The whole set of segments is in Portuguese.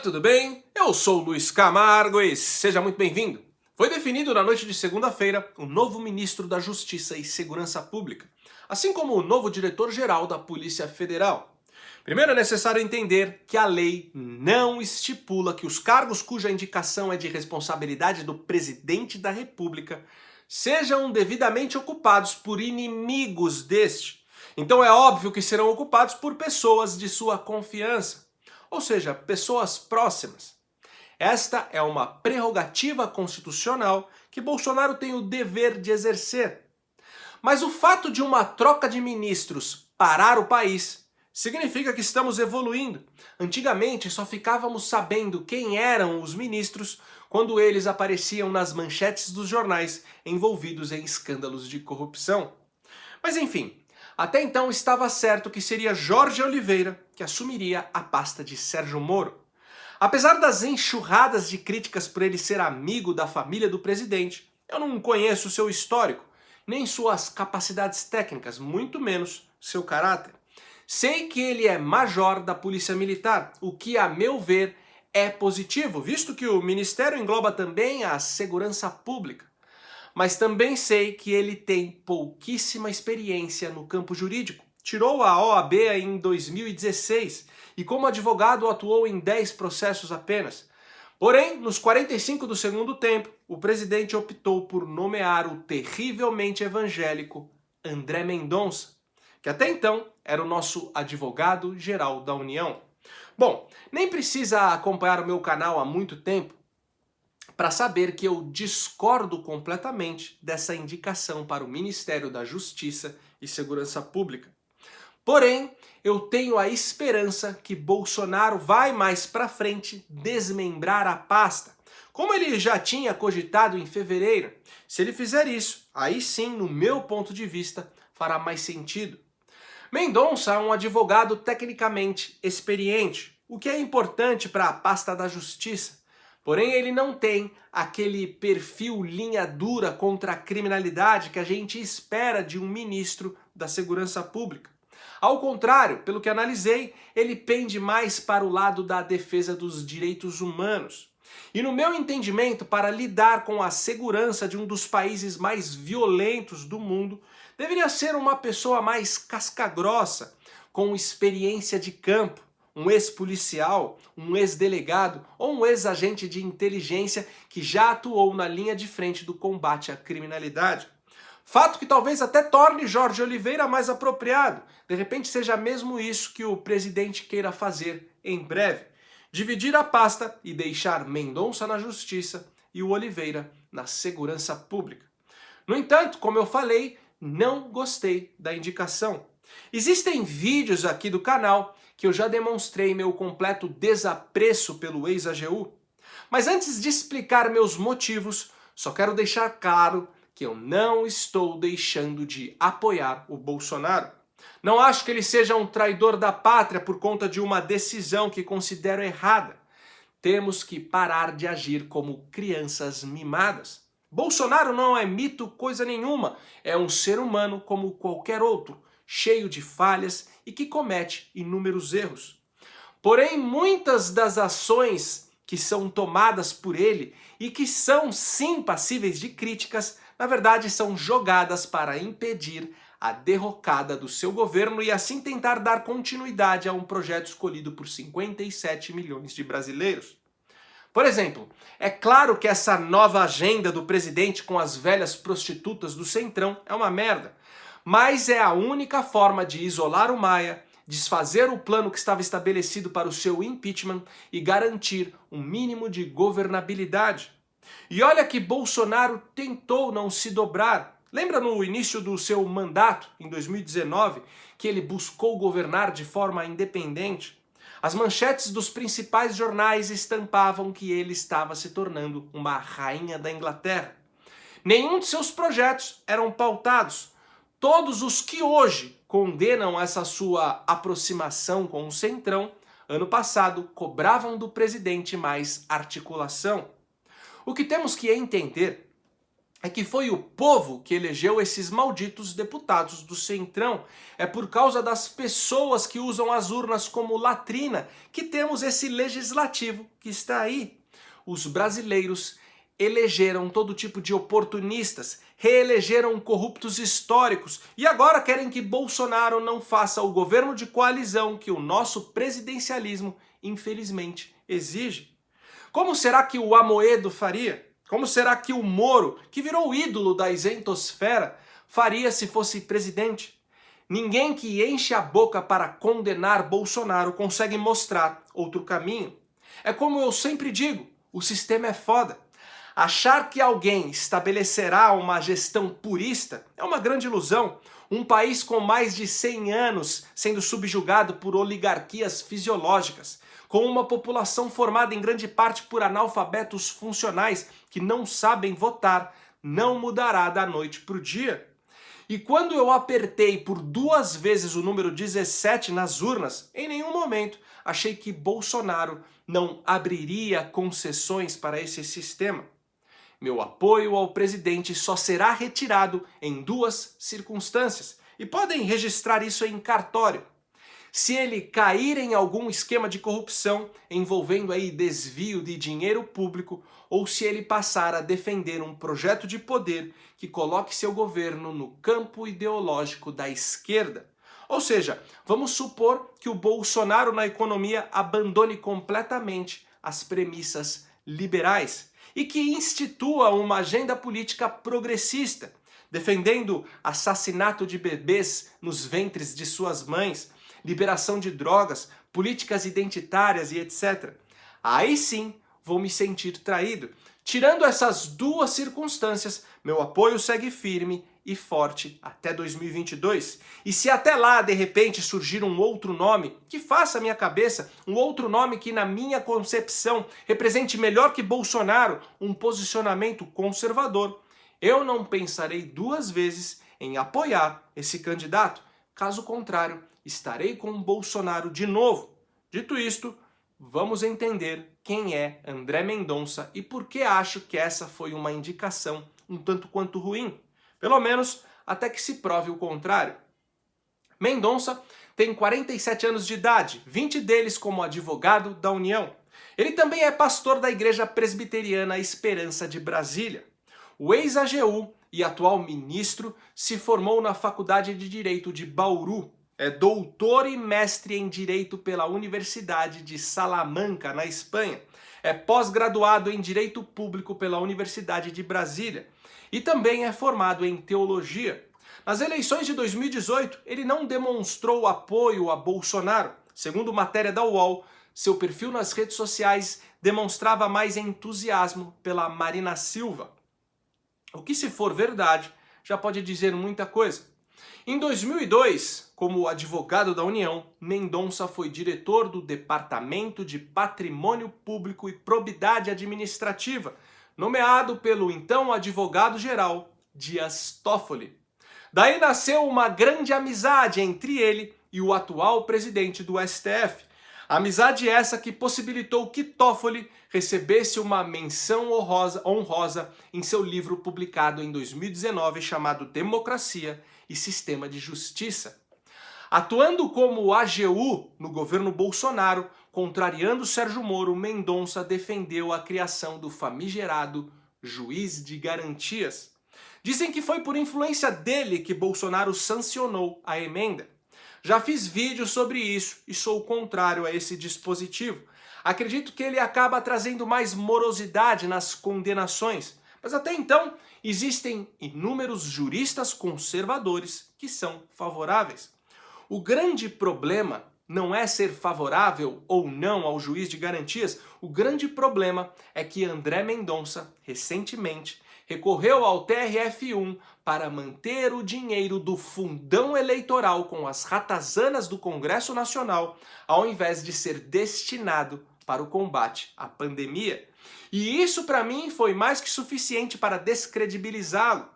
tudo bem? Eu sou o Luiz Camargo e seja muito bem-vindo. Foi definido na noite de segunda-feira o novo ministro da Justiça e Segurança Pública, assim como o novo diretor-geral da Polícia Federal. Primeiro é necessário entender que a lei não estipula que os cargos cuja indicação é de responsabilidade do presidente da República sejam devidamente ocupados por inimigos deste. Então é óbvio que serão ocupados por pessoas de sua confiança, ou seja, pessoas próximas. Esta é uma prerrogativa constitucional que Bolsonaro tem o dever de exercer. Mas o fato de uma troca de ministros parar o país significa que estamos evoluindo. Antigamente só ficávamos sabendo quem eram os ministros quando eles apareciam nas manchetes dos jornais envolvidos em escândalos de corrupção. Mas enfim, até então estava certo que seria Jorge Oliveira que assumiria a pasta de Sérgio Moro. Apesar das enxurradas de críticas por ele ser amigo da família do presidente, eu não conheço seu histórico, nem suas capacidades técnicas, muito menos seu caráter. Sei que ele é major da Polícia Militar, o que, a meu ver, é positivo, visto que o ministério engloba também a segurança pública. Mas também sei que ele tem pouquíssima experiência no campo jurídico. Tirou a OAB em 2016 e como advogado atuou em 10 processos apenas. Porém, nos 45 do segundo tempo, o presidente optou por nomear o terrivelmente evangélico André Mendonça, que até então era o nosso advogado-geral da União. Bom, nem precisa acompanhar o meu canal há muito tempo para saber que eu discordo completamente dessa indicação para o Ministério da Justiça e Segurança Pública. Porém, eu tenho a esperança que Bolsonaro vai mais para frente desmembrar a pasta, como ele já tinha cogitado em fevereiro. Se ele fizer isso, aí sim, no meu ponto de vista, fará mais sentido. Mendonça é um advogado tecnicamente experiente, o que é importante para a pasta da Justiça. Porém, ele não tem aquele perfil linha dura contra a criminalidade que a gente espera de um ministro da Segurança Pública. Ao contrário, pelo que analisei, ele pende mais para o lado da defesa dos direitos humanos. E no meu entendimento, para lidar com a segurança de um dos países mais violentos do mundo, deveria ser uma pessoa mais casca-grossa, com experiência de campo, um ex-policial, um ex-delegado ou um ex-agente de inteligência que já atuou na linha de frente do combate à criminalidade. Fato que talvez até torne Jorge Oliveira mais apropriado. De repente seja mesmo isso que o presidente queira fazer em breve. Dividir a pasta e deixar Mendonça na Justiça e o Oliveira na Segurança Pública. No entanto, como eu falei, não gostei da indicação. Existem vídeos aqui do canal que eu já demonstrei meu completo desapreço pelo ex-AGU. Mas antes de explicar meus motivos, só quero deixar claro que eu não estou deixando de apoiar o Bolsonaro. Não acho que ele seja um traidor da pátria por conta de uma decisão que considero errada. Temos que parar de agir como crianças mimadas. Bolsonaro não é mito coisa nenhuma, é um ser humano como qualquer outro, cheio de falhas e que comete inúmeros erros. Porém, muitas das ações que são tomadas por ele e que são sim passíveis de críticas, na verdade são jogadas para impedir a derrocada do seu governo e assim tentar dar continuidade a um projeto escolhido por 57 milhões de brasileiros. Por exemplo, é claro que essa nova agenda do presidente com as velhas prostitutas do Centrão é uma merda, mas é a única forma de isolar o Maia, desfazer o plano que estava estabelecido para o seu impeachment e garantir um mínimo de governabilidade. E olha que Bolsonaro tentou não se dobrar. Lembra no início do seu mandato, em 2019, que ele buscou governar de forma independente? As manchetes dos principais jornais estampavam que ele estava se tornando uma rainha da Inglaterra. Nenhum de seus projetos eram pautados. Todos os que hoje condenam essa sua aproximação com o Centrão, ano passado cobravam do presidente mais articulação. O que temos que entender é que foi o povo que elegeu esses malditos deputados do Centrão. É por causa das pessoas que usam as urnas como latrina que temos esse legislativo que está aí. Os brasileiros elegeram todo tipo de oportunistas, reelegeram corruptos históricos e agora querem que Bolsonaro não faça o governo de coalizão que o nosso presidencialismo, infelizmente, exige. Como será que o Amoedo faria? Como será que o Moro, que virou ídolo da isentosfera, faria se fosse presidente? Ninguém que enche a boca para condenar Bolsonaro consegue mostrar outro caminho. É como eu sempre digo, o sistema é foda. Achar que alguém estabelecerá uma gestão purista é uma grande ilusão. Um país com mais de 100 anos sendo subjugado por oligarquias fisiológicas, com uma população formada em grande parte por analfabetos funcionais que não sabem votar, não mudará da noite para o dia. E quando eu apertei por 2 vezes o número 17 nas urnas, em nenhum momento achei que Bolsonaro não abriria concessões para esse sistema. Meu apoio ao presidente só será retirado em 2 circunstâncias, e podem registrar isso em cartório. Se ele cair em algum esquema de corrupção envolvendo aí desvio de dinheiro público, ou se ele passar a defender um projeto de poder que coloque seu governo no campo ideológico da esquerda. Ou seja, vamos supor que o Bolsonaro na economia abandone completamente as premissas liberais e que institua uma agenda política progressista, defendendo assassinato de bebês nos ventres de suas mães, liberação de drogas, políticas identitárias e etc. Aí sim vou me sentir traído. Tirando essas 2 circunstâncias, meu apoio segue firme e forte até 2022. E se até lá, de repente, surgir um outro nome que faça a minha cabeça, um outro nome que na minha concepção represente melhor que Bolsonaro um posicionamento conservador, eu não pensarei 2 vezes em apoiar esse candidato. Caso contrário, estarei com Bolsonaro de novo. Dito isto, vamos entender quem é André Mendonça e por que acho que essa foi uma indicação um tanto quanto ruim. Pelo menos até que se prove o contrário. Mendonça tem 47 anos de idade, 20 deles como advogado da União. Ele também é pastor da Igreja Presbiteriana Esperança de Brasília. O ex-AGU e atual ministro se formou na Faculdade de Direito de Bauru. É doutor e mestre em Direito pela Universidade de Salamanca, na Espanha. É pós-graduado em Direito Público pela Universidade de Brasília. E também é formado em Teologia. Nas eleições de 2018, ele não demonstrou apoio a Bolsonaro. Segundo matéria da UOL, seu perfil nas redes sociais demonstrava mais entusiasmo pela Marina Silva. O que, se for verdade, já pode dizer muita coisa. Em 2002, como advogado da União, Mendonça foi diretor do Departamento de Patrimônio Público e Probidade Administrativa, nomeado pelo então advogado-geral Dias Toffoli. Daí nasceu uma grande amizade entre ele e o atual presidente do STF. Amizade essa que possibilitou que Toffoli recebesse uma menção honrosa em seu livro publicado em 2019 chamado Democracia e Sistema de Justiça. Atuando como AGU no governo Bolsonaro, contrariando Sérgio Moro, Mendonça defendeu a criação do famigerado Juiz de Garantias. Dizem que foi por influência dele que Bolsonaro sancionou a emenda. Já fiz vídeo sobre isso e sou contrário a esse dispositivo. Acredito que ele acaba trazendo mais morosidade nas condenações, mas até então existem inúmeros juristas conservadores que são favoráveis. O grande problema não é ser favorável ou não ao juiz de garantias, o grande problema é que André Mendonça, recentemente, recorreu ao TRF1 para manter o dinheiro do fundão eleitoral com as ratazanas do Congresso Nacional, ao invés de ser destinado para o combate à pandemia. E isso, para mim, foi mais que suficiente para descredibilizá-lo.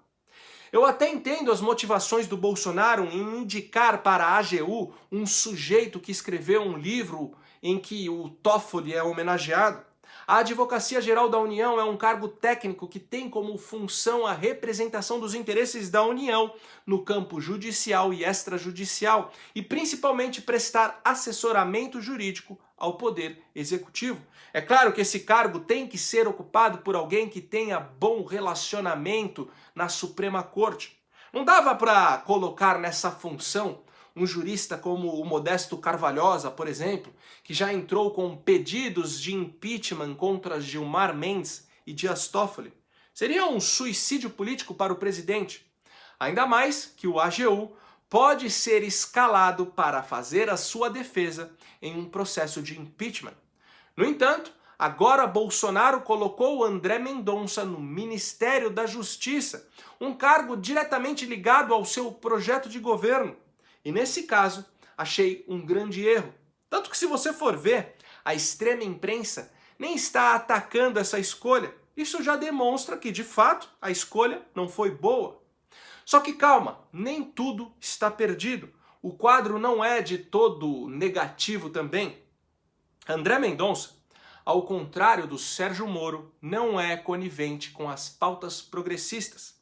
Eu até entendo as motivações do Bolsonaro em indicar para a AGU um sujeito que escreveu um livro em que o Toffoli é homenageado. A Advocacia Geral da União é um cargo técnico que tem como função a representação dos interesses da União no campo judicial e extrajudicial e principalmente prestar assessoramento jurídico ao Poder Executivo. É claro que esse cargo tem que ser ocupado por alguém que tenha bom relacionamento na Suprema Corte. Não dava para colocar nessa função um jurista como o Modesto Carvalhosa, por exemplo, que já entrou com pedidos de impeachment contra Gilmar Mendes e Dias Toffoli. Seria um suicídio político para o presidente. Ainda mais que o AGU pode ser escalado para fazer a sua defesa em um processo de impeachment. No entanto, agora Bolsonaro colocou André Mendonça no Ministério da Justiça, um cargo diretamente ligado ao seu projeto de governo. E nesse caso, achei um grande erro. Tanto que se você for ver, a extrema imprensa nem está atacando essa escolha. Isso já demonstra que, de fato, a escolha não foi boa. Só que calma, nem tudo está perdido. O quadro não é de todo negativo também. André Mendonça, ao contrário do Sérgio Moro, não é conivente com as pautas progressistas.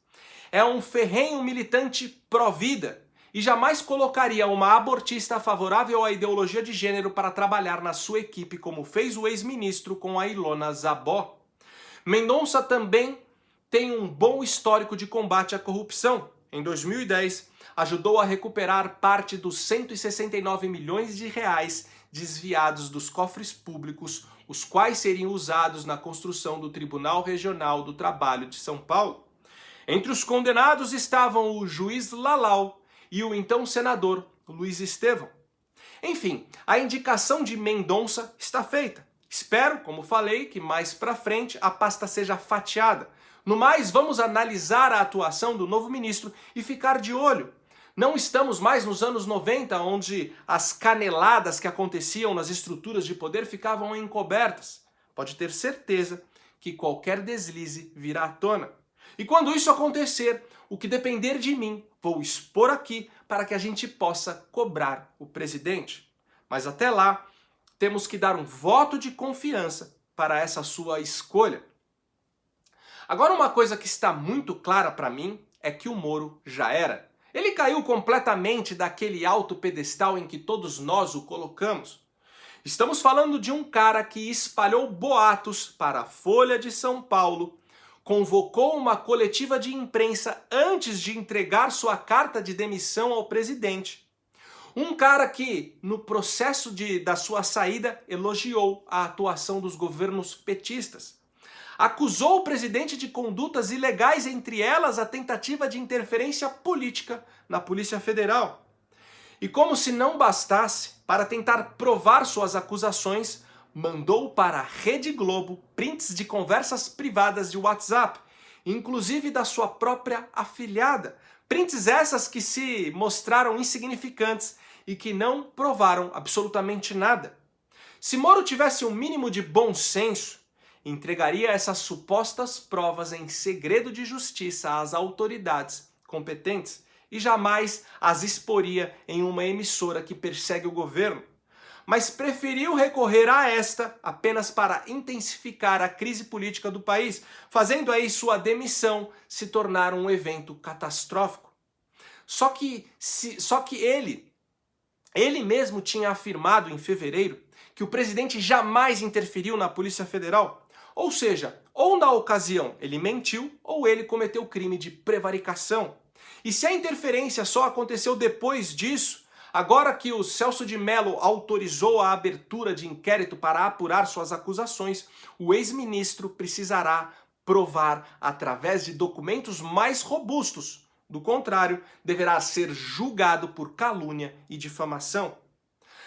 É um ferrenho militante pró-vida e jamais colocaria uma abortista favorável à ideologia de gênero para trabalhar na sua equipe, como fez o ex-ministro com a Ilona Zabó. Mendonça também tem um bom histórico de combate à corrupção. Em 2010, ajudou a recuperar parte dos 169 milhões de reais desviados dos cofres públicos, os quais seriam usados na construção do Tribunal Regional do Trabalho de São Paulo. Entre os condenados estavam o juiz Lalau e o então senador Luiz Estevão. Enfim, a indicação de Mendonça está feita. Espero, como falei, que mais pra frente a pasta seja fatiada. No mais, vamos analisar a atuação do novo ministro e ficar de olho. Não estamos mais nos anos 90, onde as caneladas que aconteciam nas estruturas de poder ficavam encobertas. Pode ter certeza que qualquer deslize virá à tona. E quando isso acontecer, o que depender de mim, vou expor aqui para que a gente possa cobrar o presidente. Mas até lá, temos que dar um voto de confiança para essa sua escolha. Agora, uma coisa que está muito clara para mim é que o Moro já era. Ele caiu completamente daquele alto pedestal em que todos nós o colocamos. Estamos falando de um cara que espalhou boatos para a Folha de São Paulo, convocou uma coletiva de imprensa antes de entregar sua carta de demissão ao presidente. Um cara que, no processo da sua saída, elogiou a atuação dos governos petistas. Acusou o presidente de condutas ilegais, entre elas a tentativa de interferência política na Polícia Federal. E como se não bastasse, para tentar provar suas acusações, mandou para a Rede Globo prints de conversas privadas de WhatsApp, inclusive da sua própria afilhada. Prints essas que se mostraram insignificantes e que não provaram absolutamente nada. Se Moro tivesse um mínimo de bom senso, entregaria essas supostas provas em segredo de justiça às autoridades competentes e jamais as exporia em uma emissora que persegue o governo. Mas preferiu recorrer a esta apenas para intensificar a crise política do país, fazendo aí sua demissão se tornar um evento catastrófico. Só que ele mesmo tinha afirmado em fevereiro que o presidente jamais interferiu na Polícia Federal. Ou seja, ou na ocasião ele mentiu ou ele cometeu crime de prevaricação. E se a interferência só aconteceu depois disso, agora que o Celso de Mello autorizou a abertura de inquérito para apurar suas acusações, o ex-ministro precisará provar através de documentos mais robustos. Do contrário, deverá ser julgado por calúnia e difamação.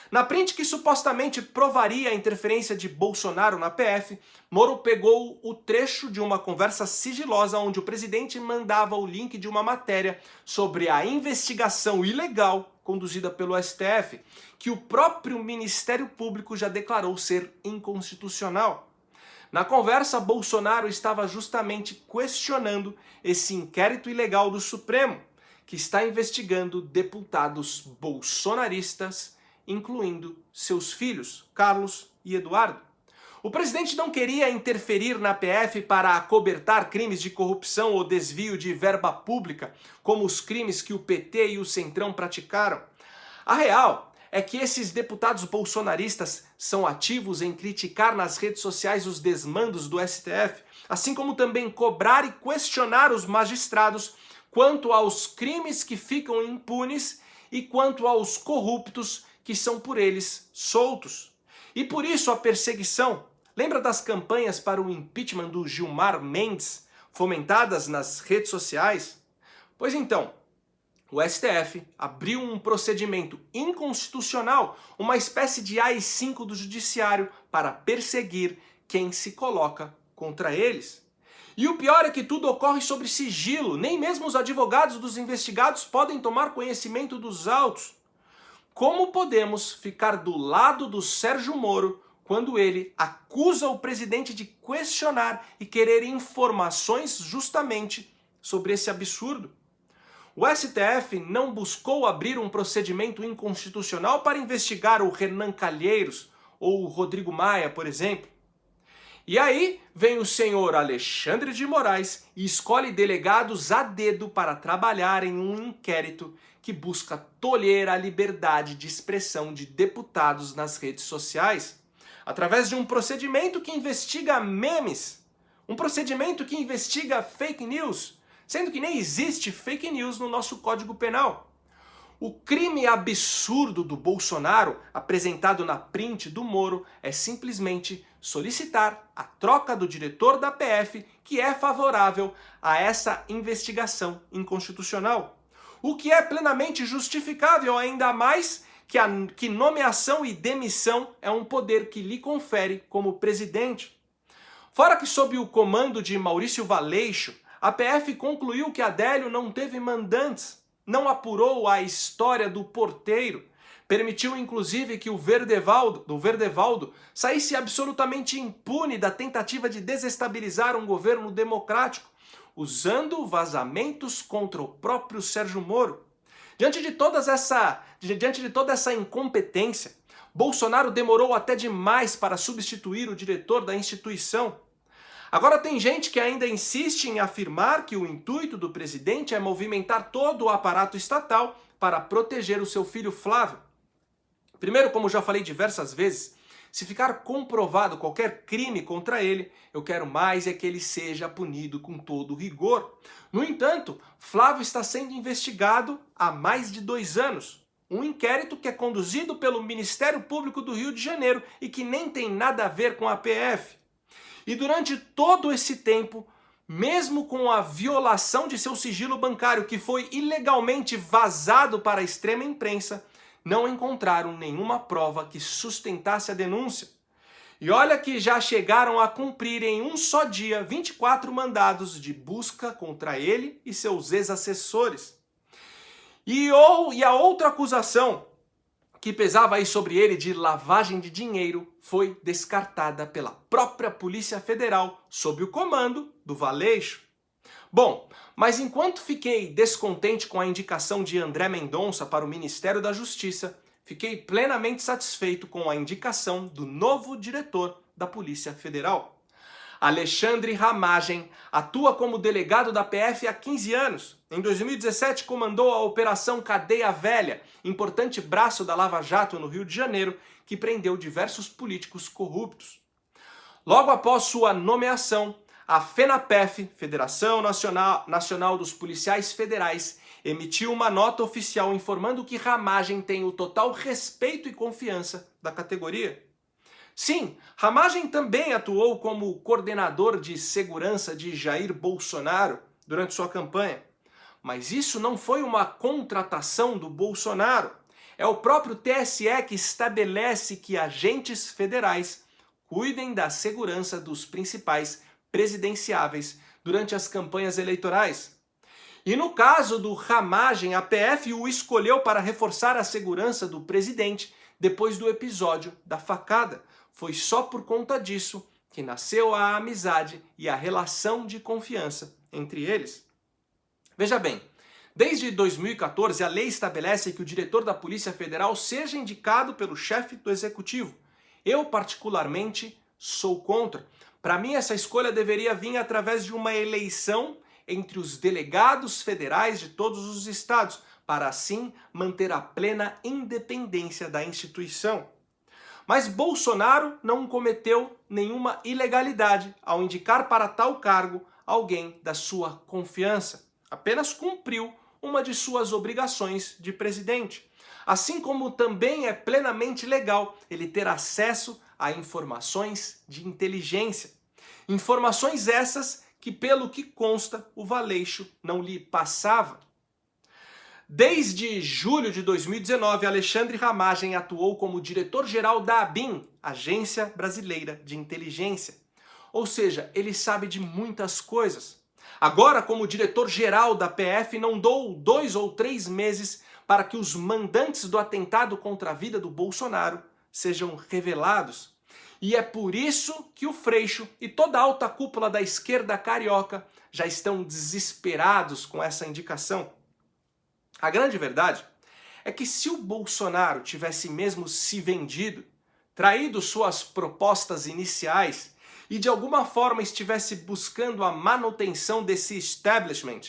Na print que supostamente provaria a interferência de Bolsonaro na PF, Moro pegou o trecho de uma conversa sigilosa onde o presidente mandava o link de uma matéria sobre a investigação ilegal conduzida pelo STF, que o próprio Ministério Público já declarou ser inconstitucional. Na conversa, Bolsonaro estava justamente questionando esse inquérito ilegal do Supremo, que está investigando deputados bolsonaristas, incluindo seus filhos, Carlos e Eduardo. O presidente não queria interferir na PF para acobertar crimes de corrupção ou desvio de verba pública, como os crimes que o PT e o Centrão praticaram. A real é que esses deputados bolsonaristas são ativos em criticar nas redes sociais os desmandos do STF, assim como também cobrar e questionar os magistrados quanto aos crimes que ficam impunes e quanto aos corruptos que são por eles soltos. E por isso a perseguição. Lembra das campanhas para o impeachment do Gilmar Mendes, fomentadas nas redes sociais? Pois então, o STF abriu um procedimento inconstitucional, uma espécie de AI-5 do judiciário, para perseguir quem se coloca contra eles. E o pior é que tudo ocorre sob sigilo, nem mesmo os advogados dos investigados podem tomar conhecimento dos autos. Como podemos ficar do lado do Sérgio Moro quando ele acusa o presidente de questionar e querer informações justamente sobre esse absurdo? O STF não buscou abrir um procedimento inconstitucional para investigar o Renan Calheiros ou o Rodrigo Maia, por exemplo. E aí vem o senhor Alexandre de Moraes e escolhe delegados a dedo para trabalhar em um inquérito que busca tolher a liberdade de expressão de deputados nas redes sociais, através de um procedimento que investiga memes, um procedimento que investiga fake news, sendo que nem existe fake news no nosso Código Penal. O crime absurdo do Bolsonaro, apresentado na print do Moro, é simplesmente solicitar a troca do diretor da PF, que é favorável a essa investigação inconstitucional. O que é plenamente justificável, ainda mais que nomeação e demissão é um poder que lhe confere como presidente. Fora que, sob o comando de Maurício Valeixo, a PF concluiu que Adélio não teve mandantes, não apurou a história do porteiro, permitiu inclusive que o Verdevaldo saísse absolutamente impune da tentativa de desestabilizar um governo democrático, usando vazamentos contra o próprio Sérgio Moro. Diante de toda essa incompetência, Bolsonaro demorou até demais para substituir o diretor da instituição. Agora tem gente que ainda insiste em afirmar que o intuito do presidente é movimentar todo o aparato estatal para proteger o seu filho Flávio. Primeiro, como já falei diversas vezes, se ficar comprovado qualquer crime contra ele, eu quero mais é que ele seja punido com todo rigor. No entanto, Flávio está sendo investigado há mais de 2 anos. Um inquérito que é conduzido pelo Ministério Público do Rio de Janeiro e que nem tem nada a ver com a PF. E durante todo esse tempo, mesmo com a violação de seu sigilo bancário, que foi ilegalmente vazado para a extrema imprensa, não encontraram nenhuma prova que sustentasse a denúncia. E olha que já chegaram a cumprir em um só dia 24 mandados de busca contra ele e seus ex-assessores. E a outra acusação que pesava aí sobre ele de lavagem de dinheiro foi descartada pela própria Polícia Federal sob o comando do Valeixo. Bom, mas enquanto fiquei descontente com a indicação de André Mendonça para o Ministério da Justiça, fiquei plenamente satisfeito com a indicação do novo diretor da Polícia Federal. Alexandre Ramagem atua como delegado da PF há 15 anos. Em 2017, comandou a Operação Cadeia Velha, importante braço da Lava Jato no Rio de Janeiro, que prendeu diversos políticos corruptos. Logo após sua nomeação, a FENAPEF, Federação Nacional dos Policiais Federais, emitiu uma nota oficial informando que Ramagem tem o total respeito e confiança da categoria. Sim, Ramagem também atuou como coordenador de segurança de Jair Bolsonaro durante sua campanha. Mas isso não foi uma contratação do Bolsonaro. É o próprio TSE que estabelece que agentes federais cuidem da segurança dos principais presidenciáveis durante as campanhas eleitorais. E no caso do Ramagem, a PF o escolheu para reforçar a segurança do presidente depois do episódio da facada. Foi só por conta disso que nasceu a amizade e a relação de confiança entre eles. Veja bem, desde 2014 a lei estabelece que o diretor da Polícia Federal seja indicado pelo chefe do Executivo. Eu particularmente sou contra. Para mim, essa escolha deveria vir através de uma eleição entre os delegados federais de todos os estados, para assim manter a plena independência da instituição. Mas Bolsonaro não cometeu nenhuma ilegalidade ao indicar para tal cargo alguém da sua confiança. Apenas cumpriu uma de suas obrigações de presidente. Assim como também é plenamente legal ele ter acesso a informações de inteligência. Informações essas que, pelo que consta, o Valeixo não lhe passava. Desde julho de 2019, Alexandre Ramagem atuou como diretor-geral da ABIN, Agência Brasileira de Inteligência. Ou seja, ele sabe de muitas coisas. Agora, como diretor-geral da PF, não dou 2 ou 3 meses para que os mandantes do atentado contra a vida do Bolsonaro sejam revelados. E é por isso que o Freixo e toda a alta cúpula da esquerda carioca já estão desesperados com essa indicação. A grande verdade é que se o Bolsonaro tivesse mesmo se vendido, traído suas propostas iniciais e de alguma forma estivesse buscando a manutenção desse establishment,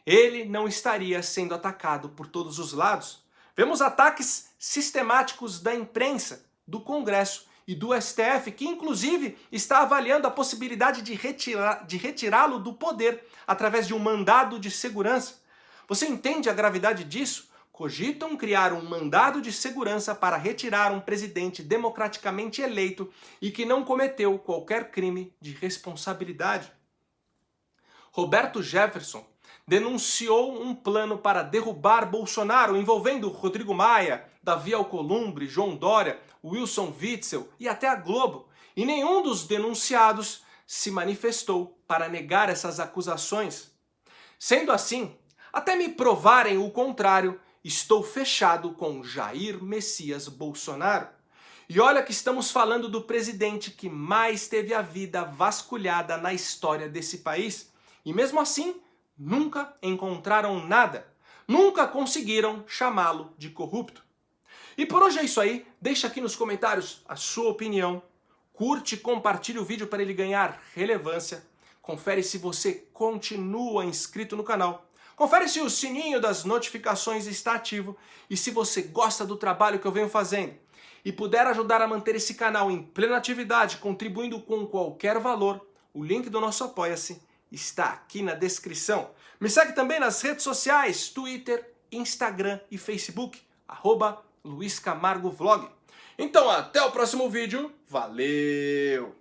ele não estaria sendo atacado por todos os lados. Vemos ataques sistemáticos da imprensa, do Congresso e do STF, que inclusive está avaliando a possibilidade de retirá-lo do poder através de um mandado de segurança. Você entende a gravidade disso? Cogitam criar um mandado de segurança para retirar um presidente democraticamente eleito e que não cometeu qualquer crime de responsabilidade. Roberto Jefferson denunciou um plano para derrubar Bolsonaro envolvendo Rodrigo Maia, Davi Alcolumbre, João Dória, Wilson Witzel e até a Globo. E nenhum dos denunciados se manifestou para negar essas acusações. Sendo assim, até me provarem o contrário, estou fechado com Jair Messias Bolsonaro. E olha que estamos falando do presidente que mais teve a vida vasculhada na história desse país. E mesmo assim, nunca encontraram nada. Nunca conseguiram chamá-lo de corrupto. E por hoje é isso aí. Deixa aqui nos comentários a sua opinião. Curte e compartilhe o vídeo para ele ganhar relevância. Confere se você continua inscrito no canal. Confere se o sininho das notificações está ativo e se você gosta do trabalho que eu venho fazendo e puder ajudar a manter esse canal em plena atividade, contribuindo com qualquer valor, o link do nosso Apoia-se está aqui na descrição. Me segue também nas redes sociais, Twitter, Instagram e Facebook, @LuizCamargoVlog. Então até o próximo vídeo, valeu!